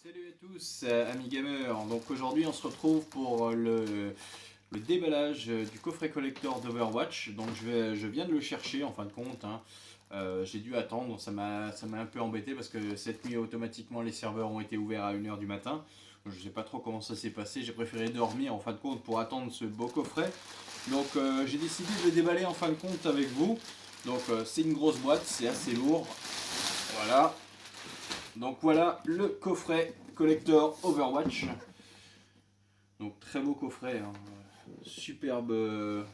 Salut à tous, amis gamers. Donc aujourd'hui on se retrouve pour le déballage du coffret collector d'Overwatch. Donc je viens de le chercher en fin de compte, hein. J'ai dû attendre, ça m'a un peu embêté parce que cette nuit automatiquement les serveurs ont été ouverts à 1h du matin. Je sais pas trop comment ça s'est passé, j'ai préféré dormir en fin de compte pour attendre ce beau coffret. Donc j'ai décidé de le déballer en fin de compte avec vous. Donc c'est une grosse boîte, c'est assez lourd. Voilà. Donc voilà le coffret collector Overwatch. Donc très beau coffret, hein. Superbe,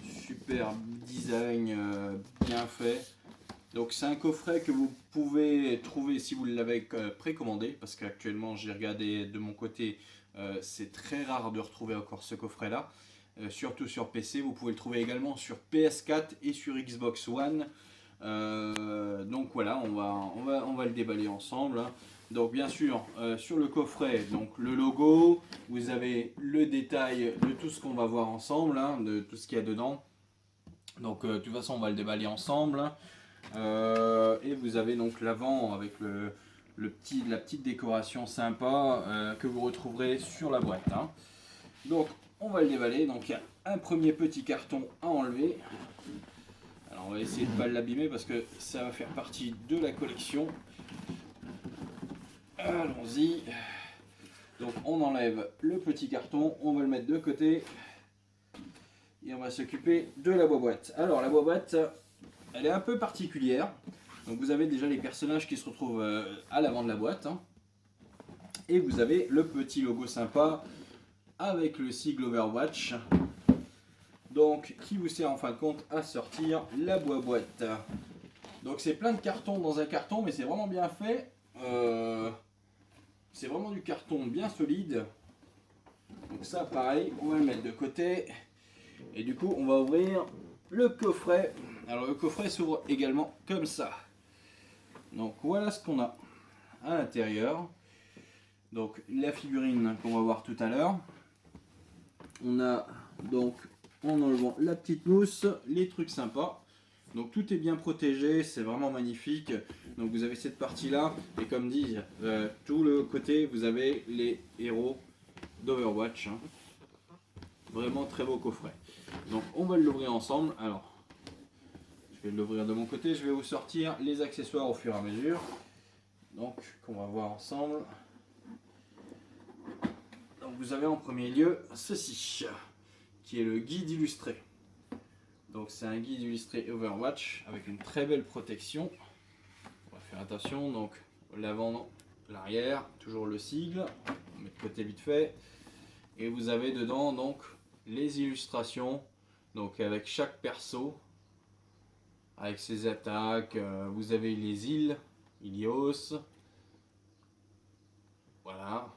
superbe design, bien fait. Donc c'est un coffret que vous pouvez trouver si vous l'avez précommandé, parce qu'actuellement j'ai regardé de mon côté, c'est très rare de retrouver encore ce coffret là, surtout sur PC. Vous pouvez le trouver également sur PS4 et sur Xbox One. Donc voilà, on va le déballer ensemble, hein. Donc bien sûr, sur le coffret, donc le logo, vous avez le détail de tout ce qu'on va voir ensemble, hein, de tout ce qu'il y a dedans. Donc de toute façon, on va le déballer ensemble, hein. Et vous avez donc l'avant avec la petite décoration sympa que vous retrouverez sur la boîte, hein. Donc on va le déballer. Donc il y a un premier petit carton à enlever. Alors on va essayer de ne pas l'abîmer parce que ça va faire partie de la collection. Allons-y. Donc on enlève le petit carton, on va le mettre de côté. Et on va s'occuper de la boîte. Alors la boîte, elle est un peu particulière. Donc vous avez déjà les personnages qui se retrouvent à l'avant de la boîte, hein. Et vous avez le petit logo sympa avec le sigle Overwatch. Donc qui vous sert en fin de compte à sortir la boîte. Donc c'est plein de cartons dans un carton, mais c'est vraiment bien fait. C'est vraiment du carton bien solide. Donc ça pareil, on va le mettre de côté. Et du coup on va ouvrir le coffret. Alors le coffret s'ouvre également comme ça. Donc voilà ce qu'on a à l'intérieur. Donc la figurine qu'on va voir tout à l'heure. On a donc, en enlevant la petite mousse, les trucs sympas. Donc tout est bien protégé, c'est vraiment magnifique. Donc vous avez cette partie là, et comme dit, tout le côté, vous avez les héros d'Overwatch, hein. Vraiment très beau coffret. Donc on va l'ouvrir ensemble. Alors, je vais l'ouvrir de mon côté, je vais vous sortir les accessoires au fur et à mesure. Donc, qu'on va voir ensemble. Donc vous avez en premier lieu ceci, qui est le guide illustré. Donc c'est un guide illustré Overwatch avec une très belle protection. On va faire attention, donc l'avant, l'arrière, toujours le sigle, on met de côté vite fait. Et vous avez dedans donc les illustrations, donc avec chaque perso, avec ses attaques. Vous avez les îles, Ilios, voilà,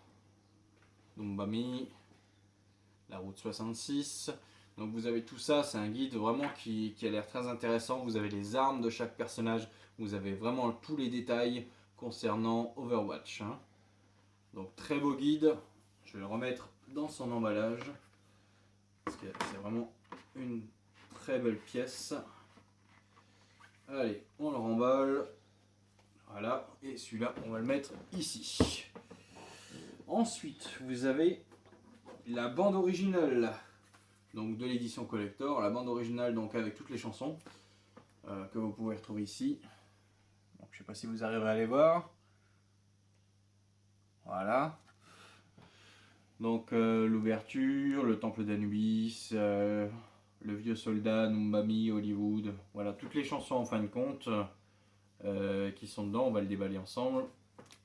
Numbami, la route 66. Donc vous avez tout ça, c'est un guide vraiment qui a l'air très intéressant. Vous avez les armes de chaque personnage, vous avez vraiment tous les détails concernant Overwatch, hein. Donc très beau guide, je vais le remettre dans son emballage, parce que c'est vraiment une très belle pièce. Allez, on le remballe, voilà, et celui-là on va le mettre ici. Ensuite, vous avez la bande originale, donc de l'édition collector, la bande originale donc avec toutes les chansons que vous pouvez retrouver ici. Donc, je ne sais pas si vous arriverez à les voir. Voilà. Donc l'ouverture, le temple d'Anubis, le vieux soldat, Numbami, Hollywood. Voilà, toutes les chansons en fin de compte qui sont dedans. On va le déballer ensemble.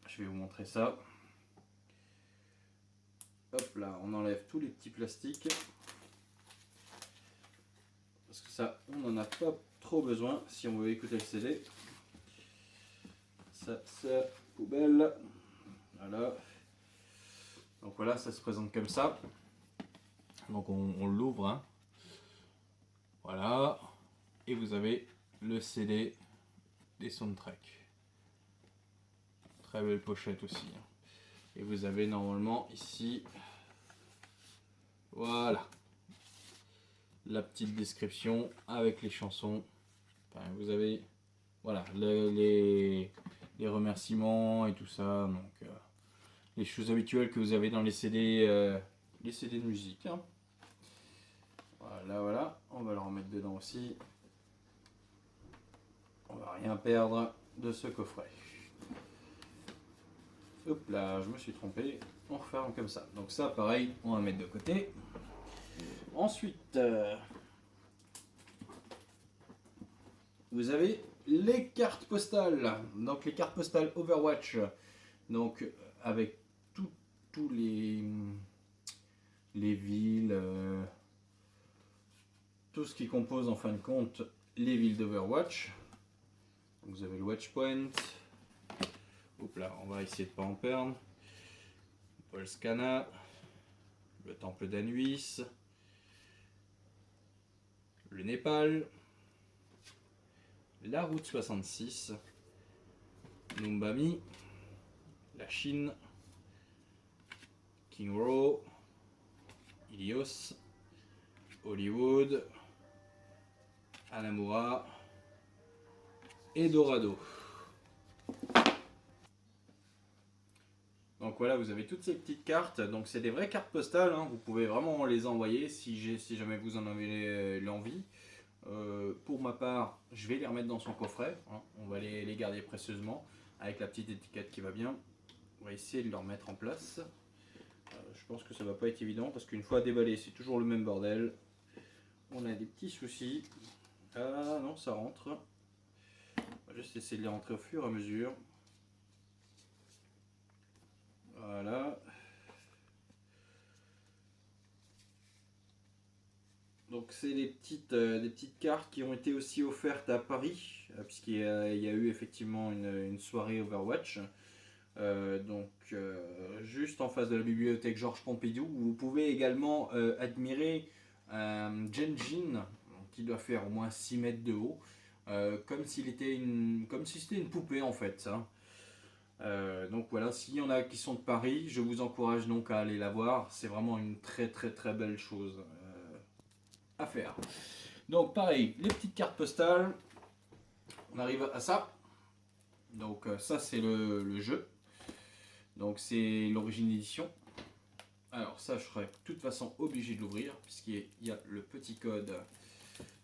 Je vais vous montrer ça. Hop là, on enlève tous les petits plastiques. Parce que ça, on n'en a pas trop besoin si on veut écouter le CD. Ça, c'est poubelle. Voilà. Donc voilà, ça se présente comme ça. Donc on l'ouvre, hein. Voilà. Et vous avez le CD des soundtracks. Très belle pochette aussi, hein. Et vous avez normalement ici, voilà, la petite description avec les chansons. Enfin, vous avez, voilà, les remerciements et tout ça. Donc les choses habituelles que vous avez dans les CD de musique. Hein. Voilà, voilà, on va le remettre dedans aussi. On va rien perdre de ce coffret. Hop là, je me suis trompé. On referme comme ça. Donc ça, pareil, on va mettre de côté. Ensuite, vous avez les cartes postales. Donc les cartes postales Overwatch. Donc avec tous les villes, tout ce qui compose en fin de compte les villes d'Overwatch. Vous avez le Watchpoint. Hop là, on va essayer de ne pas en perdre. Polskana, le temple d'Anuis, le Népal, la route 66, Numbami, la Chine, Kingrow, Ilios, Hollywood, Anamura et Dorado. Donc voilà, vous avez toutes ces petites cartes. Donc c'est des vraies cartes postales. Hein. Vous pouvez vraiment les envoyer si jamais vous en avez l'envie. Pour ma part, je vais les remettre dans son coffret. Hein. On va les garder précieusement avec la petite étiquette qui va bien. On va essayer de le remettre en place. Je pense que ça va pas être évident parce qu'une fois déballé, c'est toujours le même bordel. On a des petits soucis. Ah non, ça rentre. On va juste essayer de les rentrer au fur et à mesure. Voilà. Donc c'est des petites cartes qui ont été aussi offertes à Paris, puisqu'il y a eu effectivement une soirée Overwatch. Juste en face de la bibliothèque Georges Pompidou, vous pouvez également admirer un Genjin qui doit faire au moins 6 mètres de haut, comme si c'était une poupée en fait. Hein. Donc voilà, s'il y en a qui sont de Paris, je vous encourage donc à aller la voir. C'est vraiment une très très très belle chose à faire. Donc pareil, les petites cartes postales. On arrive à ça. Donc ça c'est le jeu. Donc c'est l'origine édition. Alors ça je serai de toute façon obligé de l'ouvrir puisqu'il y a le petit code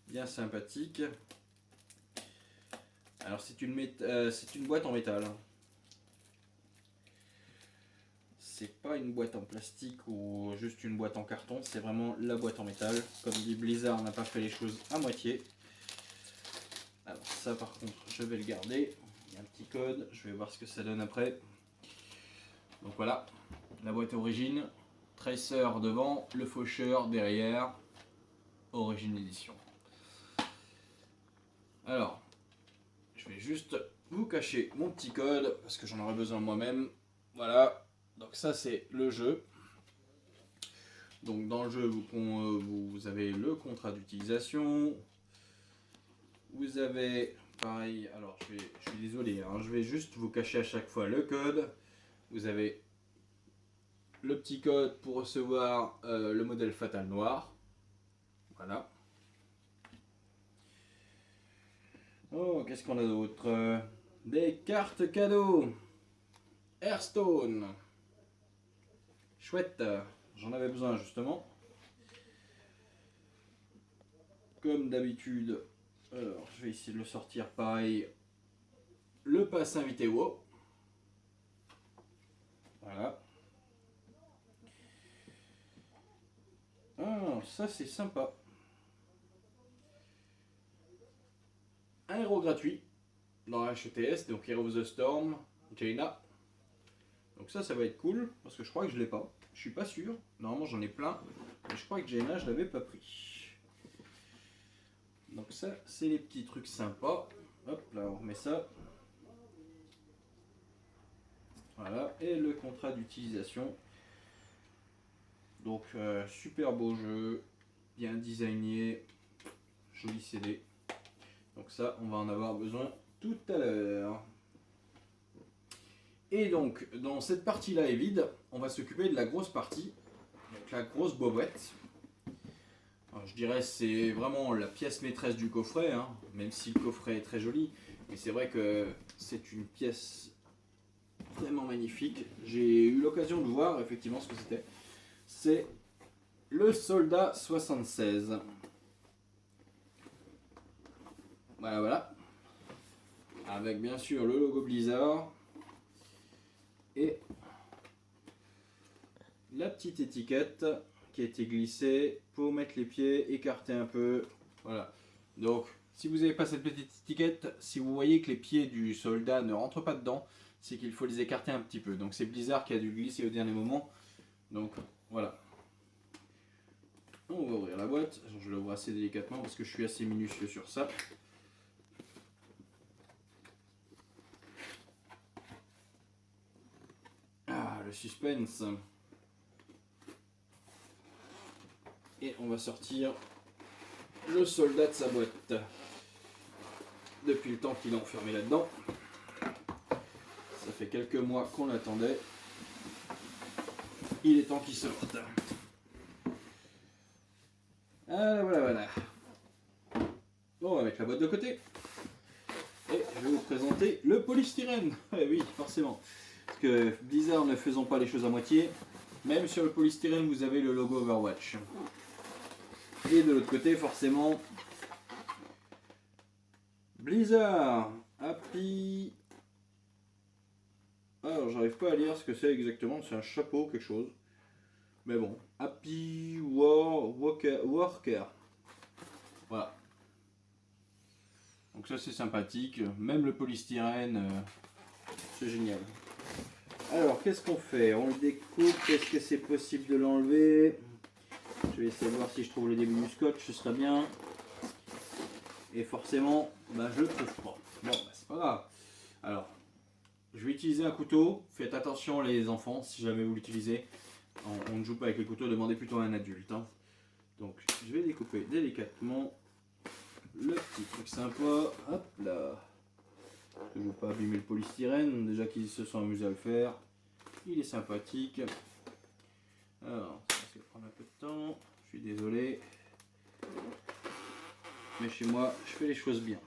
bien sympathique. Alors c'est une boîte en métal. C'est pas une boîte en plastique ou juste une boîte en carton, c'est vraiment la boîte en métal. Comme dit Blizzard, n'a pas fait les choses à moitié. Alors ça par contre je vais le garder. Il y a un petit code, je vais voir ce que ça donne après. Donc voilà, la boîte origine, Tracer devant, le faucheur derrière, origine édition. Alors, je vais juste vous cacher mon petit code parce que j'en aurai besoin moi-même. Voilà, donc ça c'est le jeu. Donc dans le jeu, vous avez le contrat d'utilisation. Vous avez, pareil, alors je suis désolé, hein, je vais juste vous cacher à chaque fois le code. Vous avez le petit code pour recevoir le modèle Fatal Noir. Voilà. Oh, qu'est-ce qu'on a d'autre? Des cartes cadeaux. Hearthstone. Chouette, j'en avais besoin justement. Comme d'habitude, alors je vais essayer de le sortir pareil. Le pass invité WoW. Voilà. Ah, ça c'est sympa. Un héros gratuit dans HETS, donc Hero of the Storm, Jaina. Donc ça va être cool, parce que je crois que je l'ai pas. Je suis pas sûr, normalement j'en ai plein, mais je crois que Jaina je l'avais pas pris. Donc ça c'est les petits trucs sympas. Hop là on remet ça. Voilà, et le contrat d'utilisation. Donc super beau jeu, bien designé, joli CD. Donc ça on va en avoir besoin tout à l'heure. Et donc dans cette partie là est vide, on va s'occuper de la grosse partie, donc la grosse bobette. Alors, je dirais c'est vraiment la pièce maîtresse du coffret, hein, même si le coffret est très joli, mais c'est vrai que c'est une pièce Vraiment magnifique. J'ai eu l'occasion de voir effectivement ce que c'était. C'est le Soldat 76. Voilà, voilà. Avec bien sûr le logo Blizzard. Et la petite étiquette qui a été glissée pour mettre les pieds, écarter un peu. Voilà. Donc, si vous n'avez pas cette petite étiquette, si vous voyez que les pieds du soldat ne rentrent pas dedans, c'est qu'il faut les écarter un petit peu. Donc c'est Blizzard qui a dû glisser au dernier moment. Donc voilà. On va ouvrir la boîte. Je l'ouvre assez délicatement parce que je suis assez minutieux sur ça. Ah, le suspense. Et on va sortir le soldat de sa boîte. Depuis le temps qu'il est enfermé là-dedans. Ça fait quelques mois qu'on l'attendait. Il est temps qu'il sorte. Voilà, voilà, voilà. Bon, on va mettre la boîte de côté. Et je vais vous présenter le polystyrène. Eh oui, forcément. Parce que Blizzard ne faisant pas les choses à moitié, même sur le polystyrène, vous avez le logo Overwatch. Et de l'autre côté, forcément, Blizzard, Happy... Alors, j'arrive pas à lire ce que c'est exactement, c'est un chapeau, quelque chose. Mais bon, Happy Worker. Voilà. Donc ça c'est sympathique, même le polystyrène, c'est génial. Alors qu'est-ce qu'on fait? On le découpe, est-ce que c'est possible de l'enlever? Je vais essayer de voir si je trouve le début du scotch, ce serait bien. Et forcément, bah, je le trouve pas. Bon, bah, c'est pas grave. Alors, je vais utiliser un couteau. Faites attention les enfants, si jamais vous l'utilisez. On ne joue pas avec les couteaux, demandez plutôt à un adulte. Hein. Donc, je vais découper délicatement le petit truc sympa. Hop là. Je ne veux pas abîmer le polystyrène, déjà qu'ils se sont amusés à le faire. Il est sympathique. Alors, ça va prendre un peu de temps. Je suis désolé. Mais chez moi, je fais les choses bien.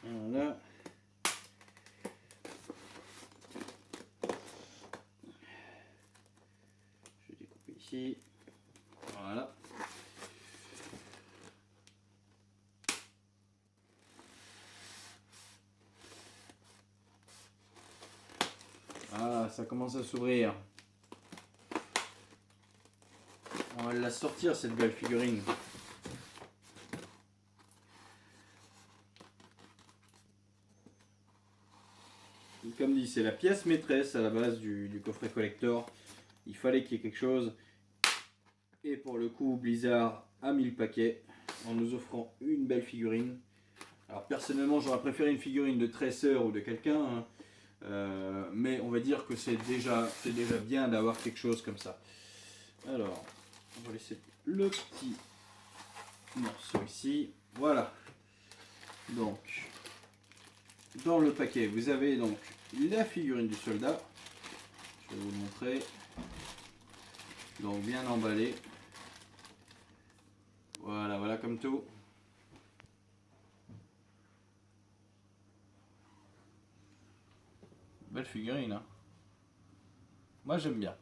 Voilà. Je vais découper ici. Voilà. Ah, ça commence à s'ouvrir. On va la sortir cette belle figurine. Comme dit, c'est la pièce maîtresse à la base du coffret collector. Il fallait qu'il y ait quelque chose. Et pour le coup, Blizzard a mis le paquet en nous offrant une belle figurine. Alors personnellement, j'aurais préféré une figurine de Tracer ou de quelqu'un. Hein. Mais on va dire que c'est déjà bien d'avoir quelque chose comme ça. Alors, on va laisser le petit morceau ici. Voilà. Donc, dans le paquet, vous avez donc la figurine du soldat. Je vais vous le montrer. Donc bien emballé. Voilà, voilà comme tout. Belle figurine. Hein. Moi j'aime bien.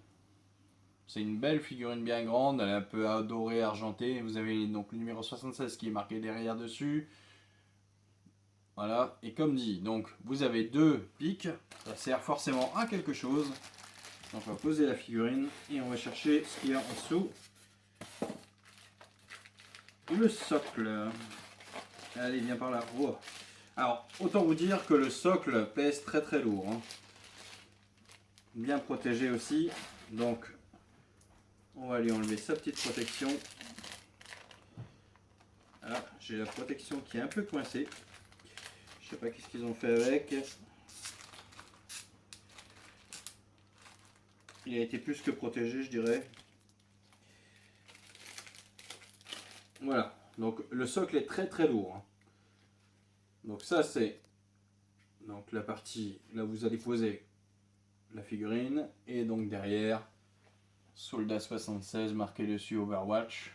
C'est une belle figurine bien grande, elle est un peu dorée, argentée. Vous avez donc le numéro 76 qui est marqué derrière dessus. Voilà, et comme dit, donc vous avez deux pics, ça sert forcément à quelque chose. Donc on va poser la figurine et on va chercher ce qu'il y a en dessous. Le socle. Allez, viens par là. Oh. Alors, autant vous dire que le socle pèse très très lourd. Hein. Bien protégé aussi. Donc, on va lui enlever sa petite protection. Ah, j'ai la protection qui est un peu coincée. Je sais pas qu'est-ce qu'ils ont fait avec. Il a été plus que protégé, je dirais. Voilà. Donc le socle est très très lourd. Hein. Donc ça c'est donc la partie là où vous allez poser la figurine et donc derrière Soldat 76 marqué dessus Overwatch.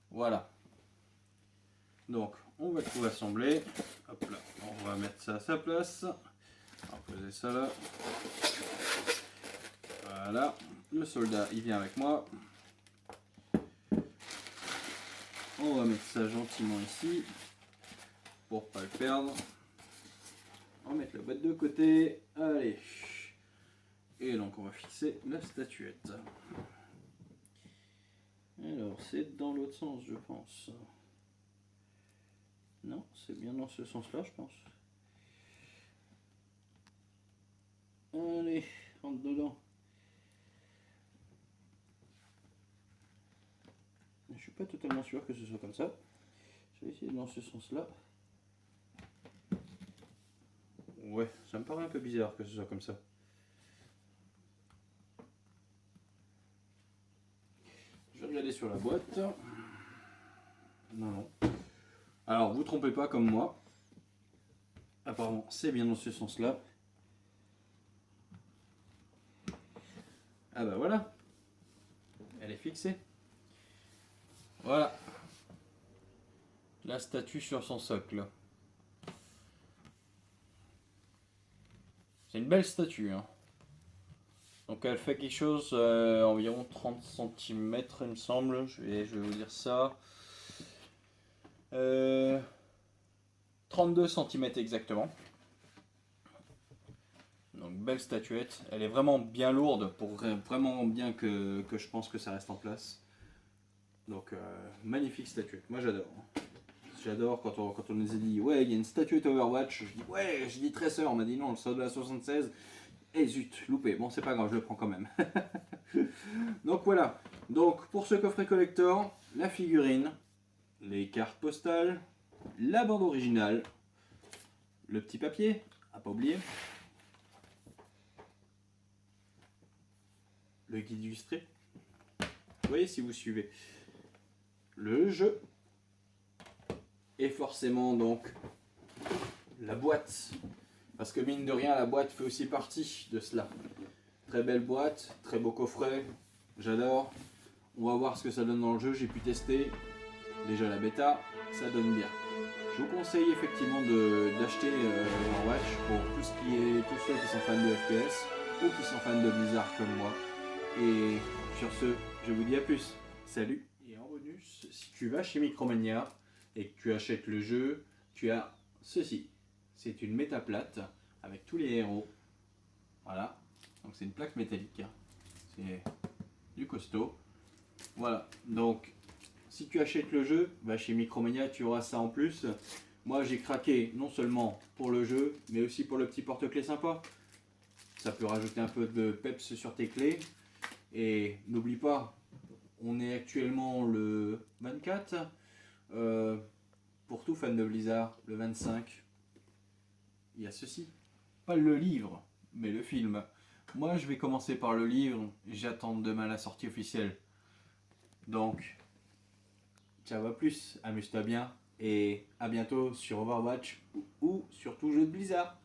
Voilà. Donc on va tout assembler. Hop là, on va mettre ça à sa place. On va poser ça là. Voilà, le soldat il vient avec moi. On va mettre ça gentiment ici pour pas le perdre. On va mettre la boîte de côté. Allez. Et donc on va fixer la statuette. Alors c'est dans l'autre sens je pense. Non, c'est bien dans ce sens-là je pense. Allez, rentre dedans. Je suis pas totalement sûr que ce soit comme ça. Je vais essayer dans ce sens-là. Ouais, ça me paraît un peu bizarre que ce soit comme ça. Je vais regarder sur la boîte. Non, non. Alors, vous trompez pas comme moi. Apparemment, c'est bien dans ce sens-là. Ah bah voilà. Elle est fixée. Voilà. La statue sur son socle. C'est une belle statue. Hein. Donc elle fait quelque chose environ 30 cm il me semble. Je vais vous dire ça. 32 cm exactement. Donc belle statuette. Elle est vraiment bien lourde pour vraiment bien que je pense que ça reste en place. Donc magnifique statuette. Moi j'adore. J'adore quand on nous a dit ouais il y a une statuette Overwatch. Je dis ouais, je dis Tracer. On m'a dit non, le soldat 76. Et zut, loupé. Bon c'est pas grave, je le prends quand même. Donc voilà. Donc pour ce coffret collector, la figurine, les cartes postales, la bande originale, le petit papier, à pas oublier, le guide illustré, vous voyez si vous suivez, le jeu, et forcément donc la boîte, parce que mine de rien la boîte fait aussi partie de cela. Très belle boîte, très beau coffret, j'adore. On va voir ce que ça donne dans le jeu, j'ai pu tester déjà la bêta, ça donne bien. Je vous conseille effectivement d'acheter Overwatch pour tout ce qui est tous ceux qui sont fans de FPS ou qui sont fans de Blizzard comme moi. Et sur ce, je vous dis à plus. Salut. Et en bonus, si tu vas chez Micromania et que tu achètes le jeu, tu as ceci. C'est une métaplate avec tous les héros. Voilà. Donc c'est une plaque métallique. C'est du costaud. Voilà. Donc si tu achètes le jeu, bah chez Micromania tu auras ça en plus. Moi j'ai craqué non seulement pour le jeu, mais aussi pour le petit porte-clés sympa. Ça peut rajouter un peu de peps sur tes clés. Et n'oublie pas, on est actuellement le 24. Pour tout fan de Blizzard, le 25, il y a ceci. Pas le livre, mais le film. Moi je vais commencer par le livre, j'attends demain la sortie officielle. Donc, ciao à plus, amuse-toi bien et à bientôt sur Overwatch ou sur tout jeu de Blizzard.